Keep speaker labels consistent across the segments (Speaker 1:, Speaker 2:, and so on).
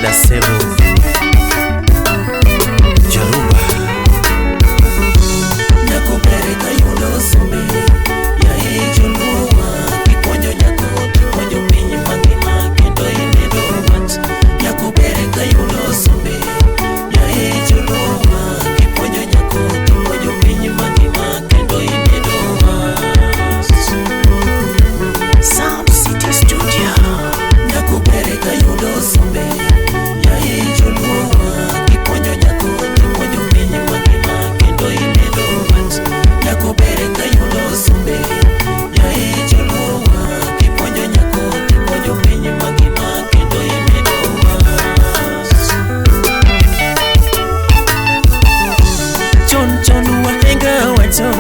Speaker 1: Koda Sebo Jaruba
Speaker 2: Nyako bere kayudo sombe ya ejoluwa kiponyo nyako kiponyo pinyi mangima kendo inedo wat. Nyako bere kayudo sombe ya ejoluwa kiponyo nyako kiponyo pinyi mangima kendo inedo wat. Sound City Studio. Nyako bere kayudo sombe ya ejoluwa kiponyo nyako kiponyo pinyi mangima kendo inedo wat. Nyako bere kayudo sombe ya ejoluwa kiponyo nyako kiponyo pinyi mangima kendo inedo wat. Chon wahenga wacho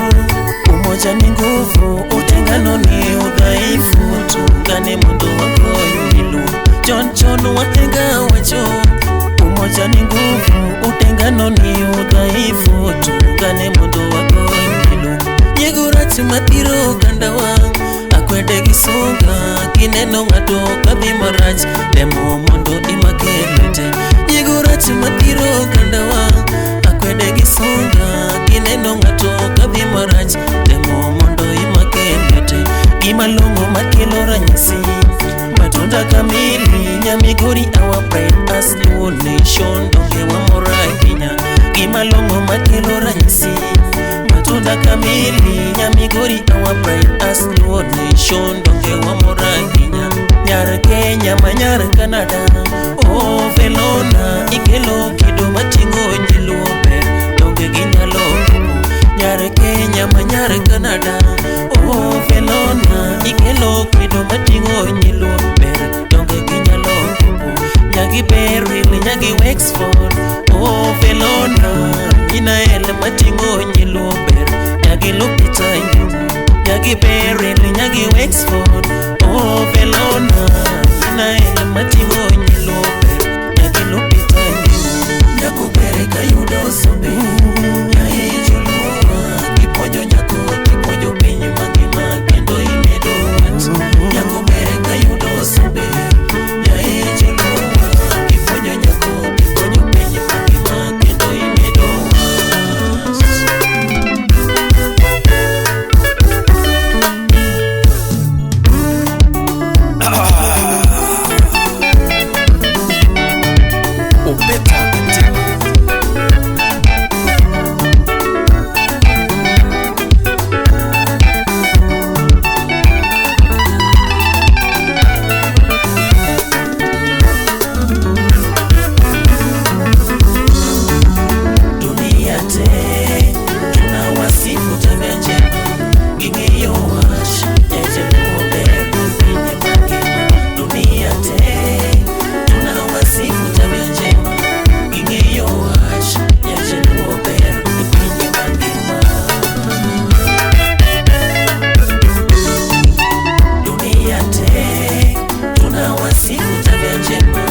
Speaker 2: umoja ni nguvu, utengano ni udhaifu, tuungane mondo wakoyo ilu. Chon wahenga wacho umoja ni nguvu, utengano ni udhaifu, tuungane mondo wakoyo ilu. Yegurati matiro kandawa akwede gisonga kineno ngato kadhi marach demo mondo imakelete. Yegurati matiro kandawa akwede gisonga kineno ngato kadhi marach demo mondo imakelete. Gimalongo makelo ranyisi matunda kamili Nyamigori our pride as Luo nation donge wamora ahinya. Gimalongo makelo ranyisi matunda kamili Nyamigori our pride as Luo nation donge wamora ahinya. Nyar Kenya manyar Canada oh velona ikelo kido matingo nyiluo ber donge ginyalo kumo. Nyar Kenya manyar Canada oh velona ikelo kido matingo nyiluo ber donge ginyalo kumo. Nyagi Beryl nyagi Wexford oh velona inael matingo nyiluo ber nyagi Lupita nyagi Beryl nyagi Wexford oh velona inael matingo nyiluo ber nyagi Lupita nyako bere kayudo sombe ya ejoluwa kiponyo nyako kiponyo pinyi mangima kendo inedo wat. Nyako bere kayudo sombe ya ejoluwa kiponyo nyako kiponyo pinyi mangima kendo inedo wat.
Speaker 1: Opeta
Speaker 2: Dunia te tunawasifu tabia njema ing'eyo wash ejoluo ber pinyi mangima. Dunia te tunawasifu tabia njema ing'eyo wash ejoluo ber pinyi mangima. Dunia te tunawasifu tabia njema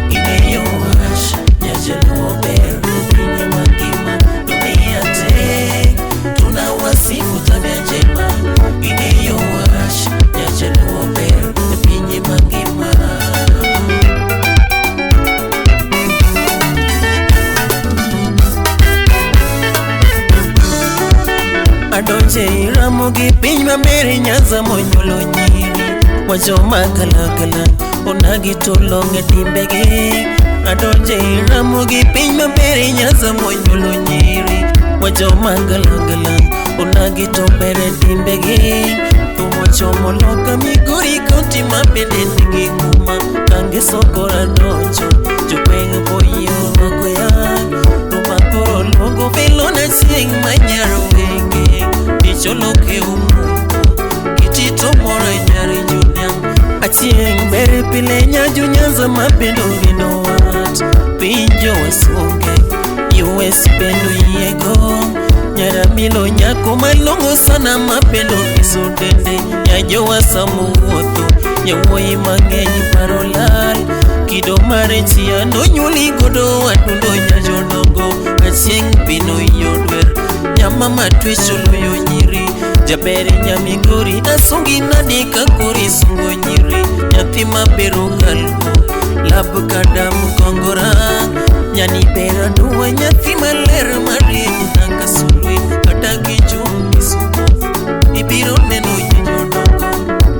Speaker 2: ing'eyo wash ejoluo ber pinyi mangima. Dunia te tunawasifu tabia njema ing'eyo wash ejoluo ber pinyi mangima. Adonje iramogi piny mamere Nyanza monyuolo nyiri wajoma kalakala onagi tolong'e timbegi. Adonje iramogi piny mamere Nyanza monyuolo nyiri wajoma kalakala onagi tobere timbegi. Tumochomo loka Migori kaunti mabende nigi kuma kange sokora donjo jopeng' boyo makoya tumakoro luongo velona chieng' manyaro wenge dicholoke umuko kitito moro nyari junyang' achieng' bere pile nyaju Nyanza mabendo gido wat. Pinjo wasunge US bendo yiego Nyaramilo nyako malongo sana mapendo kisudende nyajo wasamuotho nyawoi mang'eny parolal kido mare chiano nyuli godo wadundo nyajo dongo achieng' pino yodwer nyama matwecho loyo nyiri jabere Nyamigori asungi nadi kakori sungo nyiri nyathi mabero kalgo lab kadam kongora nyani bera duwa nyathi maler marieny nanga sulwe kata gichungi ibiro neno jodongo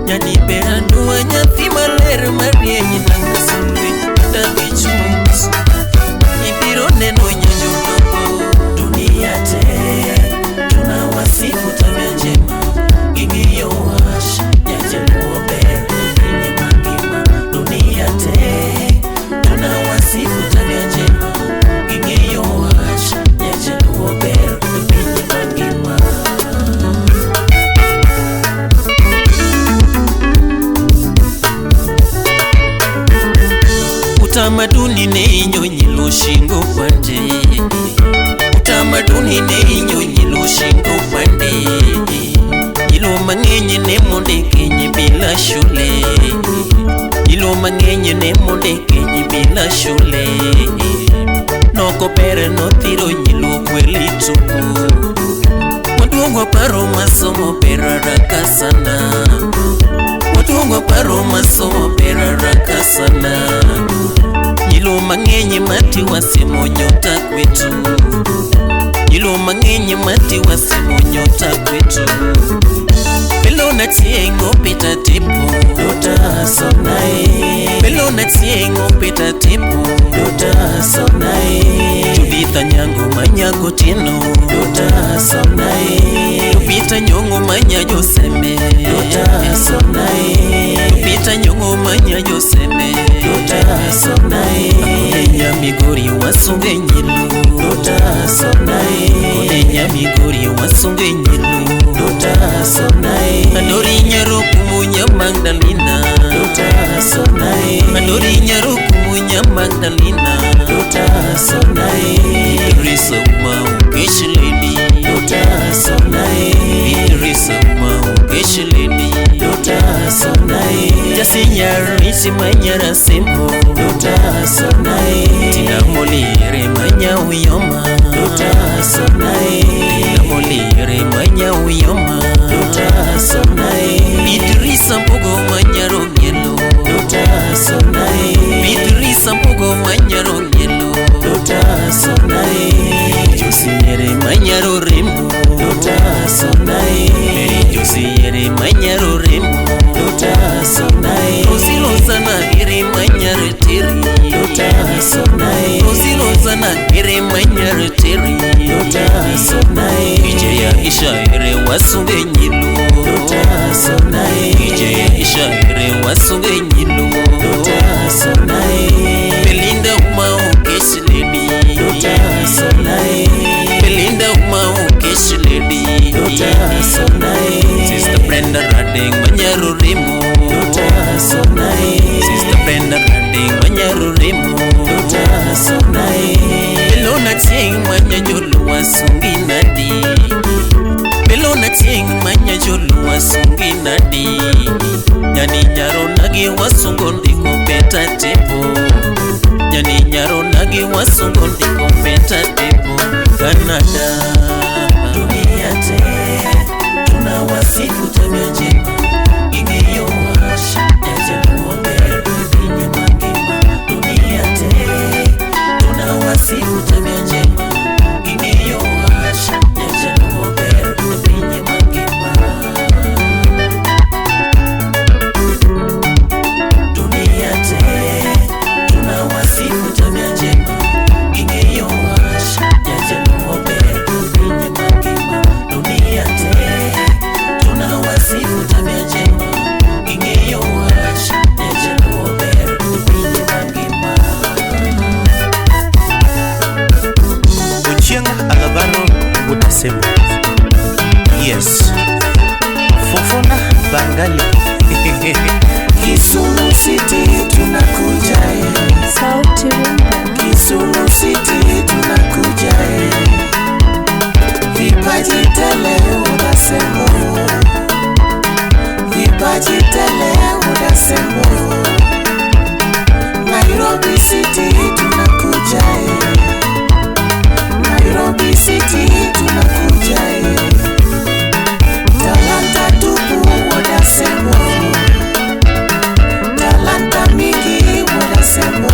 Speaker 2: nyani bera duwa nyathi maler marieny nanga sulwe kata gichungi ibiro neno jodongo. Dunia te tunawasifu tabia njema ingio wash nyajaluo ber pinye mangima. Dunia te tunawasifu tabia njema ingio wash nyajaluo ber pinye mangima. Utamaduni ne inyonyilo shingo pande, utamaduni ne inyonyilo shingo pande. Ilo mang'eny ne monde kenye bila shule, ilo mang'eny ne monde kenye bila shule. Noko pere no thiro nyilo kweli tuku, waduongo paro masomo pera raka sana, waduongo paro masomo pera raka sana. Ilo mang'eny mati wasemo nyota kwetu, ilo mang'eny mati wasemo nyota kwetu. Pelona tiengo pita tipo dota sonae, pelona tiengo pita tipo dota sonae. Juditha nyango manyago tino dota sonae, Jupita nyongo manya joseme dota sonae, Jupita nyongo manya joseme dota sonae. Odenya migori wasunge nyilu dota sonae, Odenya migori wasunge nyilu dota sonae. Adori nyaro kumunya Magdalena dota sonae, Adori nyaro kumunya Magdalena dota sonae. Idrisa umau keshileni dota sonae, Idrisa umau keshileni dota sonae. Jasinyar isi manyara sembo dota sonae, Tina molire manya uyoma dota sonae, Tina molire manya uyoma dota sonae. Idrisa mpogo manyaro ngelo dota sonae, Idrisa mpogo manyaro ngelo dota sonae. Josiere manyaro remo dota sonae, Josiere manyaro remo dota sonae. Osilo sana ire manyare teri dota sonae, Osilo sana ire manyare teri dota sonae. Ijaya ishaire wasunge nyilu dota sonae, Ijaya ishaire wasunge nyilu dota sonae. Belinda umau keshileni dota sonae, Belinda umau keshileni dota sonae. Sister Brenda Rading manyaro remo dota sonae, Sister Brenda Rading manyaro remo dota sonae. Belona tieng manya jolo wasungi nadi, Belona tieng manya jolo wasungi nadi. Nyani nyaro nagi wasungo ndiko peta tepo, Nyani nyaro nagi wasungo ndiko peta tepo. Canada. Dunia te tunawasifu tabia njema ingio wash nyajaluo ber pinye mangima. Dunia te tunawasifu tabia njema ingio wash nyajaluo ber pinye mangima. Dunia te tunawasifu tabia njema ingio wash nyajaluo ber pinye mangima. Dunia te tunawasifu tabia njema ingio wash nyajaluo ber pinye mangima.
Speaker 1: Ochieng Alabaro utasema yes. Fofona Bangali
Speaker 2: Kisumu City tunakuja
Speaker 3: Sauti Rumba.
Speaker 2: Kisumu City tunakuja vipaji tele unasema, vipaji tele unasema. Nairobi City tunakuja, Nairobi City tunakuja. Talanta tupu wanasema, talanta mingi wanasema.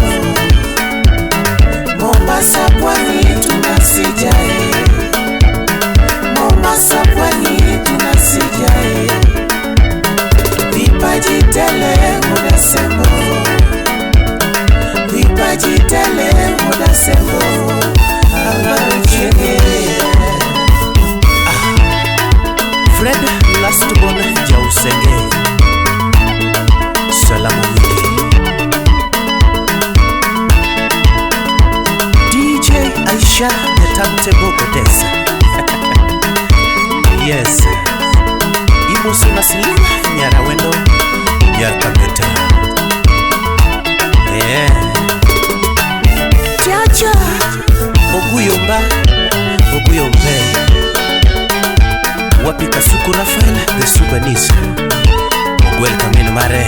Speaker 1: Mare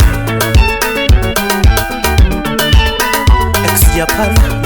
Speaker 1: Ex Japan